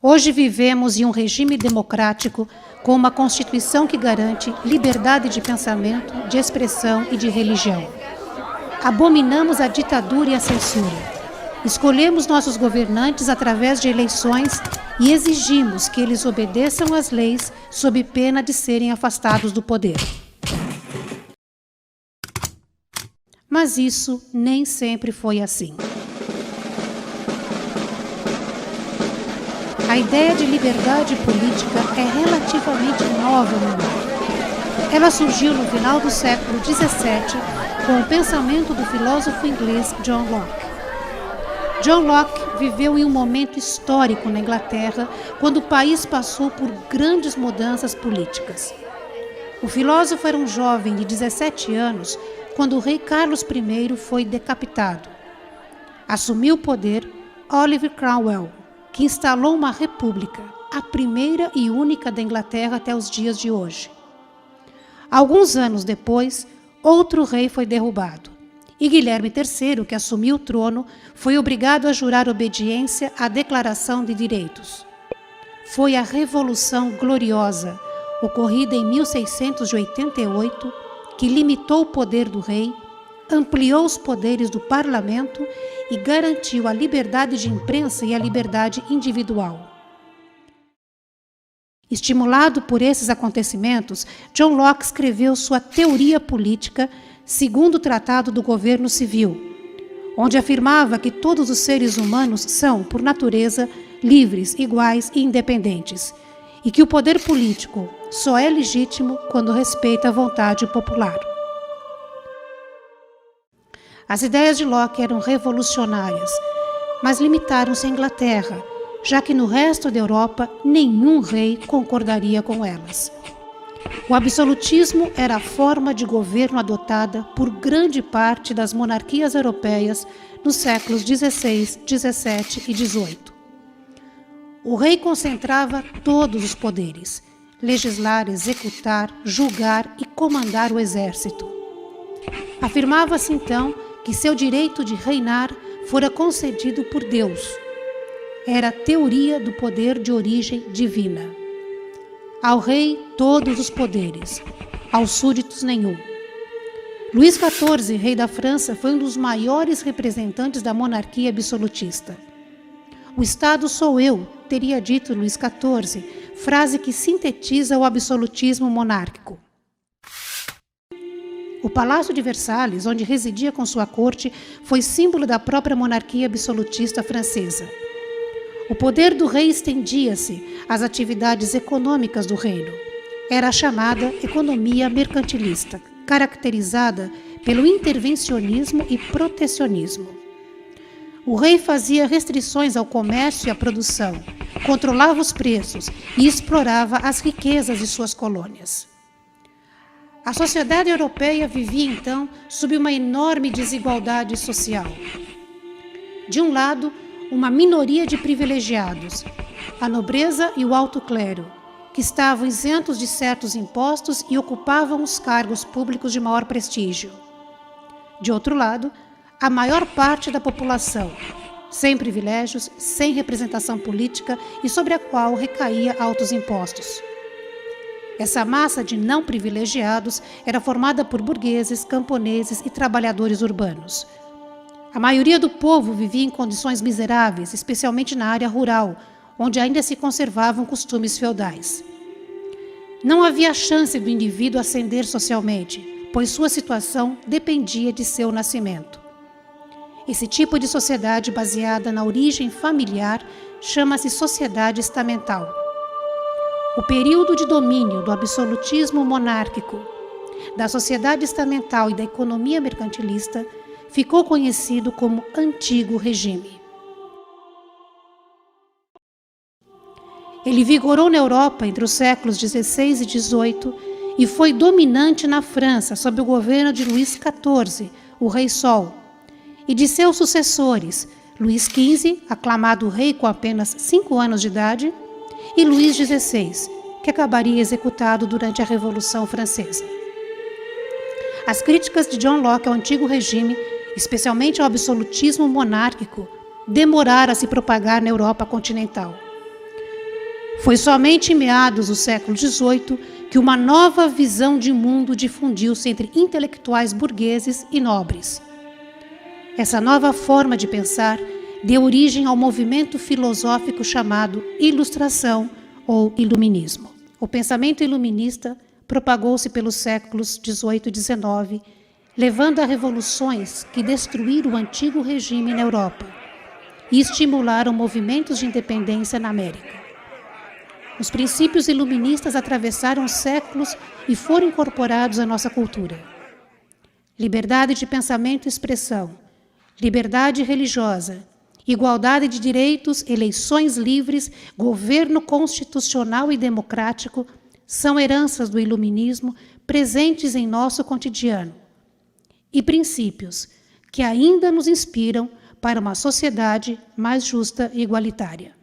Hoje vivemos em um regime democrático com uma Constituição que garante liberdade de pensamento, de expressão e de religião. Abominamos a ditadura e a censura. Escolhemos nossos governantes através de eleições e exigimos que eles obedeçam às leis sob pena de serem afastados do poder. Mas isso nem sempre foi assim. A ideia de liberdade política é relativamente nova no mundo. Ela surgiu no final do século XVII com o pensamento do filósofo inglês John Locke. John Locke viveu em um momento histórico na Inglaterra, quando o país passou por grandes mudanças políticas. O filósofo era um jovem de 17 anos quando o rei Carlos I foi decapitado. Assumiu o poder Oliver Cromwell, que instalou uma república, a primeira e única da Inglaterra até os dias de hoje. Alguns anos depois, outro rei foi derrubado. E Guilherme III, que assumiu o trono, foi obrigado a jurar obediência à Declaração de Direitos. Foi a Revolução Gloriosa, ocorrida em 1688, que limitou o poder do rei, ampliou os poderes do parlamento e garantiu a liberdade de imprensa e a liberdade individual. Estimulado por esses acontecimentos, John Locke escreveu sua teoria política segundo o Tratado do Governo Civil, onde afirmava que todos os seres humanos são, por natureza, livres, iguais e independentes, e que o poder político só é legítimo quando respeita a vontade popular. As ideias de Locke eram revolucionárias, mas limitaram-se à Inglaterra, já que no resto da Europa nenhum rei concordaria com elas. O absolutismo era a forma de governo adotada por grande parte das monarquias europeias nos séculos XVI, XVII e XVIII. O rei concentrava todos os poderes: legislar, executar, julgar e comandar o exército. Afirmava-se então que seu direito de reinar fora concedido por Deus. Era a teoria do poder de origem divina. Ao rei, todos os poderes, aos súditos, nenhum. Luís XIV, rei da França, foi um dos maiores representantes da monarquia absolutista. O Estado sou eu, teria dito Luís XIV, frase que sintetiza o absolutismo monárquico. O Palácio de Versalhes, onde residia com sua corte, foi símbolo da própria monarquia absolutista francesa. O poder do rei estendia-se às atividades econômicas do reino. Era a chamada economia mercantilista, caracterizada pelo intervencionismo e protecionismo. O rei fazia restrições ao comércio e à produção, controlava os preços e explorava as riquezas de suas colônias. A sociedade europeia vivia, então, sob uma enorme desigualdade social. De um lado, uma minoria de privilegiados, a nobreza e o alto clero, que estavam isentos de certos impostos e ocupavam os cargos públicos de maior prestígio. De outro lado, a maior parte da população, sem privilégios, sem representação política e sobre a qual recaía altos impostos. Essa massa de não privilegiados era formada por burgueses, camponeses e trabalhadores urbanos. A maioria do povo vivia em condições miseráveis, especialmente na área rural, onde ainda se conservavam costumes feudais. Não havia chance do indivíduo ascender socialmente, pois sua situação dependia de seu nascimento. Esse tipo de sociedade baseada na origem familiar chama-se sociedade estamental. O período de domínio do absolutismo monárquico, da sociedade estamental e da economia mercantilista ficou conhecido como Antigo Regime. Ele vigorou na Europa entre os séculos XVI e XVIII e foi dominante na França sob o governo de Luís XIV, o Rei Sol, e de seus sucessores, Luís XV, aclamado rei com apenas 5 anos de idade, e Luís XVI, que acabaria executado durante a Revolução Francesa. As críticas de John Locke ao Antigo Regime, especialmente ao absolutismo monárquico, demoraram a se propagar na Europa continental. Foi somente em meados do século XVIII que uma nova visão de mundo difundiu-se entre intelectuais burgueses e nobres. Essa nova forma de pensar deu origem ao movimento filosófico chamado Ilustração ou Iluminismo. O pensamento iluminista propagou-se pelos séculos XVIII e XIX, levando a revoluções que destruíram o antigo regime na Europa e estimularam movimentos de independência na América. Os princípios iluministas atravessaram os séculos e foram incorporados à nossa cultura. Liberdade de pensamento e expressão, liberdade religiosa, igualdade de direitos, eleições livres, governo constitucional e democrático são heranças do iluminismo presentes em nosso cotidiano e princípios que ainda nos inspiram para uma sociedade mais justa e igualitária.